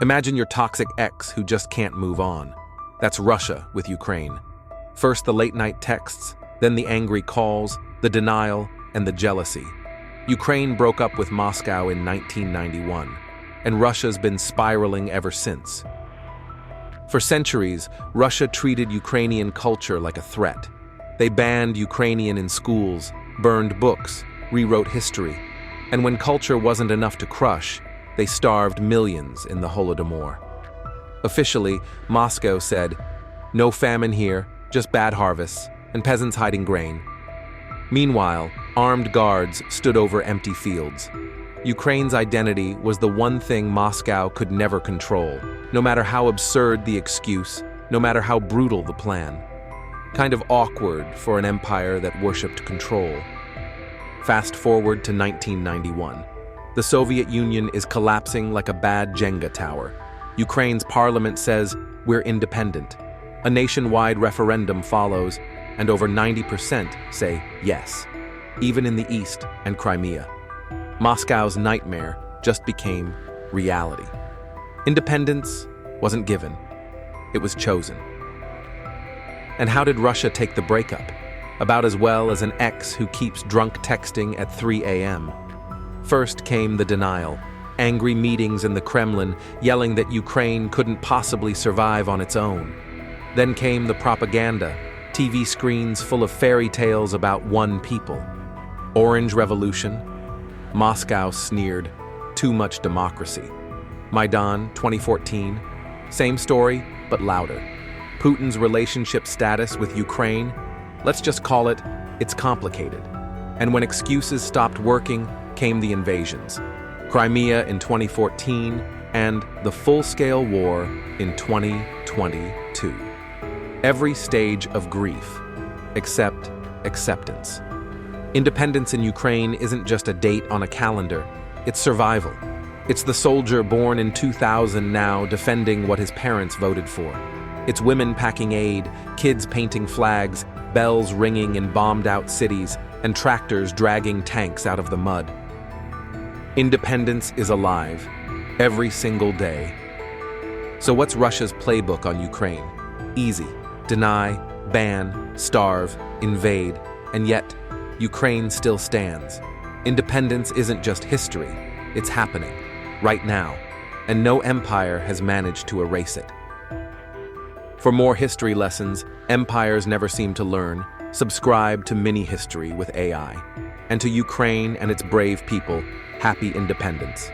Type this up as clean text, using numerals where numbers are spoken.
Imagine your toxic ex who just can't move on. That's Russia with Ukraine. First the late-night texts, then the angry calls, the denial, and the jealousy. Ukraine broke up with Moscow in 1991, and Russia's been spiraling ever since. For centuries, Russia treated Ukrainian culture like a threat. They banned Ukrainian in schools, burned books, rewrote history, and when culture wasn't enough to crush, they starved millions in the Holodomor. Officially, Moscow said, "No famine here, just bad harvests, and peasants hiding grain." Meanwhile, armed guards stood over empty fields. Ukraine's identity was the one thing Moscow could never control, no matter how absurd the excuse, no matter how brutal the plan. Kind of awkward for an empire that worshipped control. Fast forward to 1991. The Soviet Union is collapsing like a bad Jenga tower. Ukraine's parliament says, "We're independent." A nationwide referendum follows, and over 90% say yes, even in the east and Crimea. Moscow's nightmare just became reality. Independence wasn't given, it was chosen. And how did Russia take the breakup? About as well as an ex who keeps drunk texting at 3 a.m. First came the denial, angry meetings in the Kremlin yelling that Ukraine couldn't possibly survive on its own. Then came the propaganda, TV screens full of fairy tales about one people. Orange Revolution. Moscow sneered, too much democracy. Maidan 2014. Same story, but louder. Putin's relationship status with Ukraine. Let's just call it, it's complicated. And when excuses stopped working, came the invasions. Crimea in 2014 and the full-scale war in 2022. Every stage of grief, except acceptance. Independence in Ukraine isn't just a date on a calendar, it's survival. It's the soldier born in 2000 now defending what his parents voted for. It's women packing aid, kids painting flags, bells ringing in bombed-out cities, and tractors dragging tanks out of the mud. Independence is alive, every single day. So what's Russia's playbook on Ukraine? Easy. Deny, ban, starve, invade, and yet, Ukraine still stands. Independence isn't just history, it's happening, right now, and no empire has managed to erase it. For more history lessons, empires never seem to learn, subscribe to MiniHistory with AI. And to Ukraine and its brave people, happy independence.